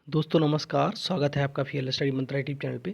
दोस्तों नमस्कार, स्वागत है आपका फीएल स्टडी मंत्रा यूट्यूब चैनल पे।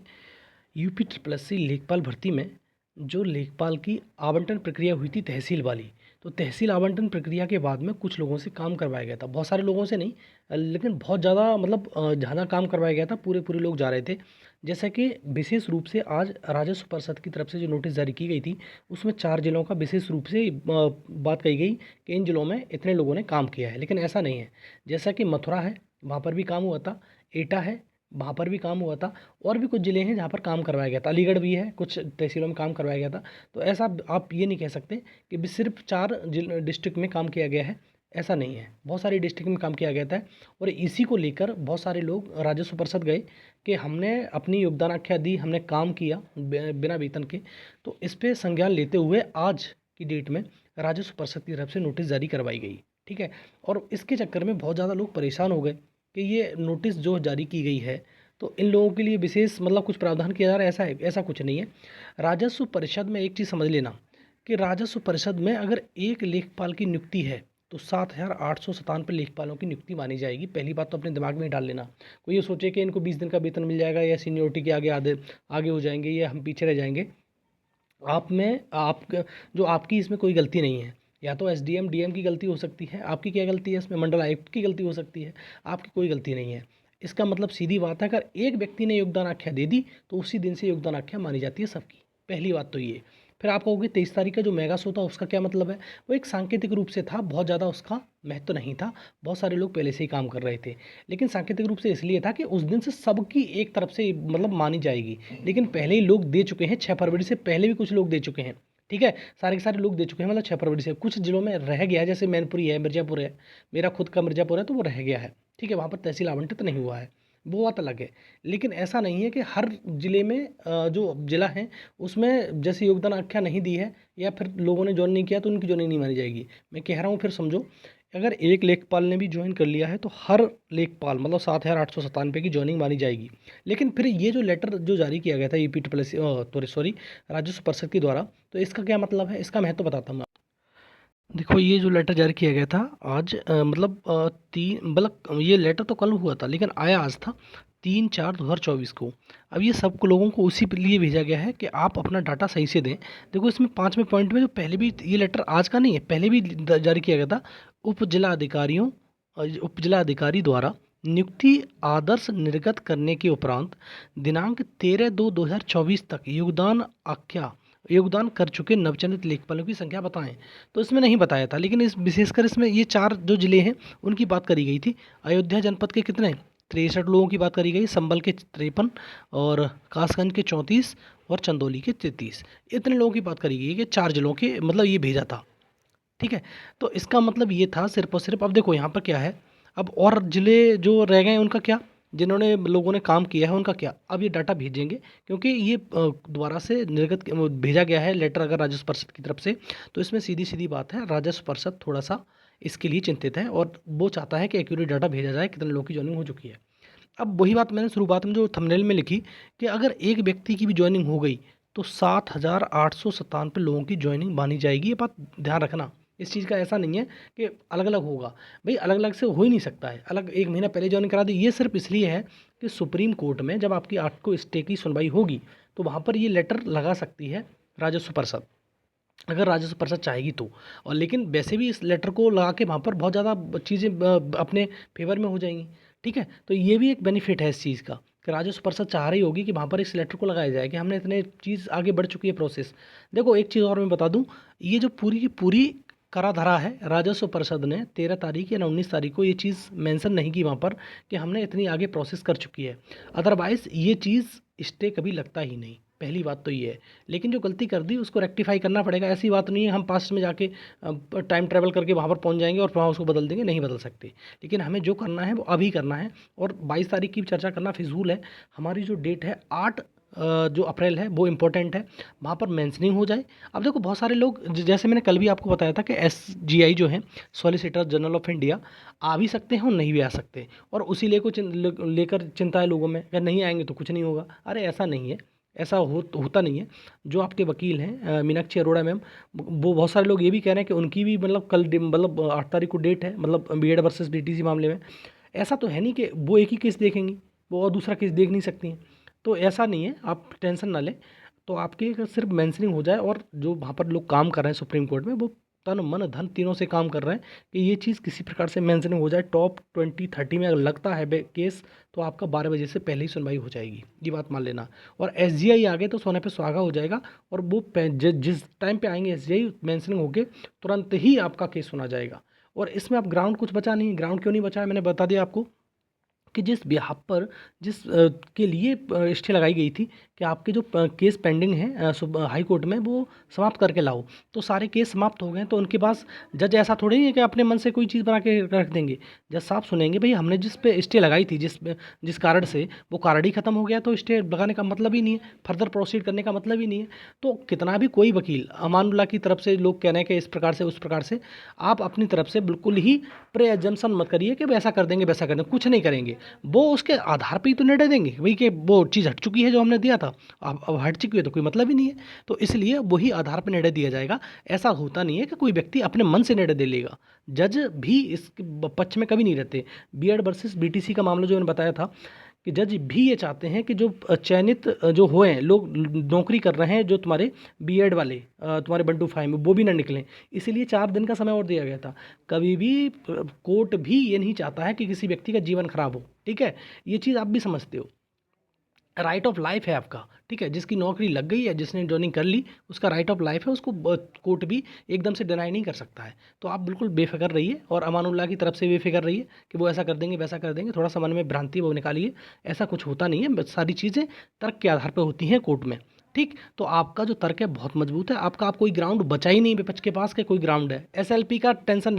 यूपी ट्रिपल एससी लेखपाल भर्ती में जो लेखपाल की आवंटन प्रक्रिया हुई थी तहसील वाली, तो तहसील आवंटन प्रक्रिया के बाद में कुछ लोगों से काम करवाया गया था। बहुत सारे लोगों से नहीं, लेकिन बहुत ज़्यादा मतलब ज़्यादा काम करवाया गया था। पूरे पूरे लोग जा रहे थे। जैसा कि विशेष रूप से आज राजस्व परिषद की तरफ से जो नोटिस जारी की गई थी, उसमें 4 जिलों का विशेष रूप से बात कही गई कि इन जिलों में इतने लोगों ने काम किया है। लेकिन ऐसा नहीं है। जैसा कि मथुरा है, वहाँ पर भी काम हुआ था। एटा है, वहाँ पर भी काम हुआ था। और भी कुछ ज़िले हैं जहाँ पर काम करवाया गया था। अलीगढ़ भी है, कुछ तहसीलों में काम करवाया गया था। तो ऐसा आप ये नहीं कह सकते कि भी सिर्फ 4 डिस्ट्रिक्ट में काम किया गया है। ऐसा नहीं है, बहुत सारी डिस्ट्रिक्ट में काम किया गया था। और इसी को लेकर बहुत सारे लोग राजस्व परिषद गए कि हमने अपनी योगदान आख्या दी, हमने काम किया बिना वेतन के। तो इस पे संज्ञान लेते हुए आज की डेट में राजस्व परिषद की तरफ से नोटिस जारी करवाई गई। ठीक है। और इसके चक्कर में बहुत ज़्यादा लोग परेशान हो गए कि ये नोटिस जो जारी की गई है, तो इन लोगों के लिए विशेष मतलब कुछ प्रावधान किया जा रहा है, ऐसा है? ऐसा कुछ नहीं है। राजस्व परिषद में एक चीज़ समझ लेना कि राजस्व परिषद में अगर एक लेखपाल की नियुक्ति है तो 7,897 लेखपालों की नियुक्ति मानी जाएगी। पहली बात तो अपने दिमाग में ही डाल लेना। कोई ये सोचे कि इनको 20 दिन का वेतन मिल जाएगा या सीनियोरिटी के आगे आधे आगे हो जाएंगे या हम पीछे रह जाएंगे। आप में आप जो आपकी इसमें कोई गलती नहीं है। या तो एसडीएम डीएम की गलती हो सकती है, आपकी क्या गलती है इसमें, मंडल आयुक्त की गलती हो सकती है, आपकी कोई गलती नहीं है। इसका मतलब सीधी बात है, अगर एक व्यक्ति ने योगदान आख्या दे दी तो उसी दिन से योगदान आख्या मानी जाती है सबकी। पहली बात तो ये। फिर आप कहोगे 23 तारीख का जो मेगा शो था उसका क्या मतलब है? वो एक सांकेतिक रूप से था, बहुत ज़्यादा उसका महत्व नहीं था। बहुत सारे लोग पहले से ही काम कर रहे थे। लेकिन सांकेतिक रूप से इसलिए था कि उस दिन से सबकी एक तरफ से मतलब मानी जाएगी। लेकिन पहले ही लोग दे चुके हैं, 6 फरवरी से पहले भी कुछ लोग दे चुके हैं। ठीक है, सारे के सारे लोग दे चुके हैं, मतलब 6 फरवरी से। कुछ जिलों में रह गया है, जैसे मैनपुरी है, मिर्ज़ापुर है, मेरा खुद का मिर्ज़ापुर है, तो वो रह गया है। ठीक है, वहाँ पर तहसील आवंटित नहीं हुआ है, वो बात अलग है। लेकिन ऐसा नहीं है कि हर जिले में जो जिला है उसमें जैसे योगदान आख्या नहीं दी है या फिर लोगों ने ज्वाइन नहीं किया तो उनकी ज्वाइनिंग नहीं मानी जाएगी। मैं कह रहा हूँ, फिर समझो, अगर एक लेखपाल ने भी ज्वाइन कर लिया है तो हर लेखपाल मतलब 7,897 की ज्वाइनिंग मानी जाएगी। लेकिन फिर ये जो लेटर जो जारी किया गया था यूपी प्लस सॉरी राजस्व परिषद के द्वारा, तो इसका क्या मतलब है, इसका महत्व बताता हूँ मैं। देखो, ये जो लेटर जारी किया गया था आज मतलब तीन मतलब ये लेटर तो कल हुआ था लेकिन आया आज था 3/4/2024 को। अब ये सब लोगों को उसी के लिए भेजा गया है कि आप अपना डाटा सही से दें। देखो, इसमें 5वें पॉइंट में जो पहले भी ये लेटर आज का नहीं है, पहले भी जारी किया गया था। उप जिला अधिकारियों उप जिला अधिकारी द्वारा नियुक्ति आदर्श निर्गत करने के उपरांत दिनांक 13/2/2024 तक योगदान कर चुके नवचयनित लेखपालों की संख्या बताएं। तो इसमें नहीं बताया था, लेकिन इस विशेषकर इसमें ये 4 जो जिले हैं उनकी बात करी गई थी। अयोध्या जनपद के कितने 63 लोगों की बात करी गई, संभल के 53 और कासगंज के 34 और चंदौली के 33। इतने लोगों की बात करी गई है कि 4 जिलों के मतलब ये भेजा था। ठीक है। तो इसका मतलब ये था सिर्फ और सिर्फ। अब देखो यहाँ पर क्या है, अब और ज़िले जो रह गए हैं उनका क्या, जिन्होंने लोगों ने काम किया है उनका क्या। अब ये डाटा भेजेंगे क्योंकि ये दोबारा से भेजा गया है लेटर अगर राजस्व परिषद की तरफ से। तो इसमें सीधी सीधी बात है, राजस्व परिषद थोड़ा सा इसके लिए चिंतित है और वो चाहता है कि एक्यूरेट डाटा भेजा जाए कितने लोगों की ज्वाइनिंग हो चुकी है। अब वही बात मैंने शुरुआत में जो थंबनेल में लिखी कि अगर एक व्यक्ति की भी ज्वाइनिंग हो गई तो 7,897 लोगों की ज्वाइनिंग मानी जाएगी। ये बात ध्यान रखना। इस चीज़ का ऐसा नहीं है कि अलग अलग होगा। भाई अलग अलग से हो ही नहीं सकता है, अलग एक महीना पहले ज्वाइनिंग करा दी। ये सिर्फ इसलिए है कि सुप्रीम कोर्ट में जब आपकी 8 को स्टे की सुनवाई होगी तो वहाँ पर ये लेटर लगा सकती है राजस्व परिषद, अगर राजस्व परिषद चाहेगी तो। और लेकिन वैसे भी इस लेटर को लगा के वहाँ पर बहुत ज़्यादा चीज़ें अपने फेवर में हो जाएंगी। ठीक है, तो ये भी एक बेनिफिट है इस चीज़ का कि राजस्व परिषद चाह रही होगी कि वहाँ पर इस लेटर को लगाया जाए कि हमने इतने चीज़ आगे बढ़ चुकी है प्रोसेस। देखो, एक चीज़ और मैं बता दूँ, ये जो पूरी की पूरी करा धरा है, राजस्व परिषद ने 13 तारीख या 19 तारीख को ये चीज़ मेंशन नहीं की वहाँ पर कि हमने इतनी आगे प्रोसेस कर चुकी है। अदरवाइज़ ये चीज़ स्टे कभी लगता ही नहीं। पहली बात तो ये है। लेकिन जो गलती कर दी उसको रेक्टिफाई करना पड़ेगा। ऐसी बात नहीं है हम पास्ट में जाके टाइम ट्रैवल करके वहाँ पर पहुँच जाएंगे और वहाँ उसको बदल देंगे, नहीं बदल सकते। लेकिन हमें जो करना है वो अभी करना है। और 22 तारीख की चर्चा करना फिजूल है। हमारी जो डेट है 8 जो अप्रैल है वो इम्पोर्टेंट है, वहाँ पर मेंशनिंग हो जाए। अब देखो, बहुत सारे लोग जैसे मैंने कल भी आपको बताया था कि SGI जो है, सॉलिसिटर जनरल ऑफ इंडिया, आ भी सकते हैं और नहीं भी आ सकते। और उसी लेकर चिंता है लोगों में, अगर नहीं आएंगे तो कुछ नहीं होगा। अरे ऐसा नहीं है, ऐसा होता नहीं है। जो आपके वकील हैं मीनाक्षी अरोड़ा मैम, वो बहुत सारे लोग ये भी कह रहे हैं कि उनकी भी मतलब कल मतलब 8 तारीख को डेट है, मतलब बीएड वर्सेस डीटीसी मामले में। ऐसा तो है नहीं कि वो एक ही केस देखेंगी, वो और दूसरा केस देख नहीं सकती हैं। तो ऐसा नहीं है, आप टेंशन ना लें। तो आपकी अगर सिर्फ मेंशनिंग हो जाए और जो वहाँ पर लोग काम कर रहे हैं सुप्रीम कोर्ट में, वो तन मन धन तीनों से काम कर रहे हैं कि ये चीज़ किसी प्रकार से मेंशनिंग हो जाए, टॉप 20-30 में अगर लगता है केस, तो आपका 12 बजे से पहले ही सुनवाई हो जाएगी, ये बात मान लेना। और एसजीआई आ गए तो सोने पे सुहागा हो जाएगा, और वो जिस टाइम पे आएंगे एसजीआई मेंशनिंग होके, तुरंत ही आपका केस सुना जाएगा। और इसमें अब ग्राउंड कुछ बचा नहीं है। ग्राउंड क्यों नहीं बचा है, मैंने बता दिया आपको कि जिस बिहाफ पर के लिए स्टे लगाई गई थी कि आपके जो केस पेंडिंग हैं हाई कोर्ट में, वो समाप्त करके लाओ। तो सारे केस समाप्त हो गए, तो उनके पास जज ऐसा थोड़ी नहीं है कि अपने मन से कोई चीज़ बना के रख देंगे। जज साहब सुनेंगे, भाई हमने जिस पे स्टे लगाई थी, जिस जिस कारण से वो कारण ही खत्म हो गया, तो स्टे लगाने का मतलब ही नहीं है, फर्दर प्रोसीड करने का मतलब ही नहीं है। तो कितना भी कोई वकील अमानुल्लाह की तरफ से लोग कह रहे हैं कि इस प्रकार से उस प्रकार से, आप अपनी तरफ से बिल्कुल ही प्रे एजम्पशन मत करिए कि वैसा कर देंगे वैसा कर देंगे, कुछ नहीं करेंगे। वो उसके आधार पे ही तो निर्णय देंगे भाई कि वो चीज़ हट चुकी है जो हमने दिया था, अब हट चुकी है तो कोई मतलब ही नहीं है। तो इसलिए वही आधार पे निर्णय दिया जाएगा। ऐसा होता नहीं है कि कोई व्यक्ति अपने मन से निर्णय दे लेगा। जज भी इस पक्ष में कभी नहीं रहते। बीएड वर्सेस बीटीसी का मामला जो मैंने बताया था, कि जज भी ये चाहते हैं कि जो चयनित जो हुए लोग नौकरी कर रहे हैं, जो तुम्हारे बीएड वाले तुम्हारे 1 to 5 में, वो भी ना निकलें। इसीलिए 4 दिन का समय और दिया गया था। कभी भी कोर्ट भी ये नहीं चाहता है कि किसी व्यक्ति का जीवन खराब हो, ठीक है, ये चीज़ आप भी समझते हो। राइट ऑफ लाइफ है आपका, ठीक है, जिसकी नौकरी लग गई है, जिसने ज्वाइनिंग कर ली, उसका राइट ऑफ लाइफ है, उसको कोर्ट भी एकदम से डिनाई नहीं कर सकता है। तो आप बिल्कुल बेफिक्र रहिए, और अमानुल्लाह की तरफ से बेफिक्र रहिए कि वो ऐसा कर देंगे वैसा कर देंगे। थोड़ा सा मन में भ्रांति वो निकालिए, ऐसा कुछ होता नहीं है। सारी चीज़ें तर्क के आधार पर होती हैं कोर्ट में, ठीक। तो आपका जो तर्क है बहुत मजबूत है, आपका आप कोई ग्राउंड बचा ही नहीं विपक्ष के पास के, कोई ग्राउंड है। एसएलपी का टेंशन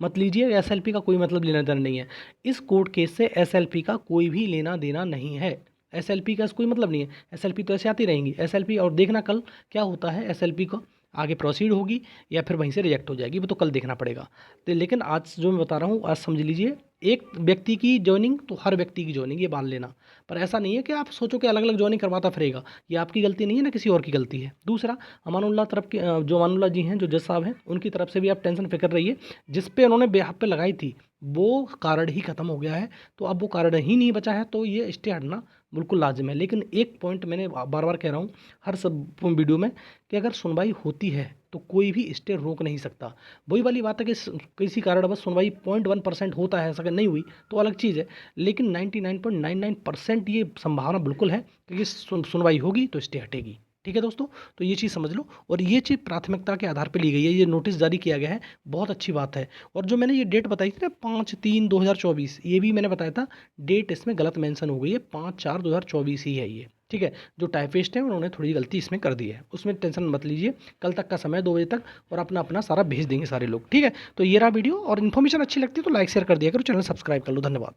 मत लीजिए, एसएलपी का कोई मतलब लेना देना नहीं है। इस कोर्ट केस से एसएलपी का कोई भी लेना देना नहीं है। एसएलपी का कोई मतलब नहीं है, एसएलपी तो ऐसे आती रहेंगी एसएलपी, और देखना कल क्या होता है। एसएलपी को आगे प्रोसीड होगी या फिर वहीं से रिजेक्ट हो जाएगी, वो तो कल देखना पड़ेगा। तो लेकिन आज जो मैं बता रहा हूँ, आज समझ लीजिए, एक व्यक्ति की ज्वाइनिंग तो हर व्यक्ति की ज्वाइनिंग, ये मान लेना। पर ऐसा नहीं है कि आप सोचो कि अलग अलग ज्वाइनिंग करवाता फिरेगा, ये आपकी गलती नहीं है ना, किसी और की गलती है। दूसरा, अमानुल्लाह तरफ के जो अमानुल्लाह जी हैं, जो जज साहब हैं, उनकी तरफ से भी आप टेंशन फिक्र रहिए। जिस पे उन्होंने बेहद पे लगाई थी, वो कारण ही खत्म हो गया है। तो अब वो कारण ही नहीं बचा है, तो ये स्टे हटना बिल्कुल लाजिम है। लेकिन एक पॉइंट मैंने बार बार कह रहा हूँ हर सब वीडियो में, कि अगर सुनवाई होती है तो कोई भी स्टे रोक नहीं सकता। वही वाली बात है कि किसी कारण बस सुनवाई 0.1% होता है, ऐसा अगर नहीं हुई तो अलग चीज़ है। लेकिन 99.99% ये संभावना बिल्कुल है कि सुनवाई होगी तो स्टे हटेगी। ठीक है दोस्तों, तो ये चीज़ समझ लो। और ये चीज़ प्राथमिकता के आधार पर ली गई है, ये नोटिस जारी किया गया है, बहुत अच्छी बात है। और जो मैंने ये डेट बताई थी ना, 5/3/2024, ये भी मैंने बताया था, डेट इसमें गलत मेंशन हो गई है, 5/4/2024 ही है ये, ठीक है। जो टाइपिस्ट है उन्होंने थोड़ी गलती इसमें कर दी है, उसमें टेंशन मत लीजिए। कल तक का समय 2 बजे तक, और अपना अपना सारा भेज देंगे सारे लोग, ठीक है। तो ये रहा वीडियो, और इन्फॉर्मेशन अच्छी लगती है तो लाइक शेयर कर दिया करो, चैनल सब्सक्राइब कर लो। धन्यवाद।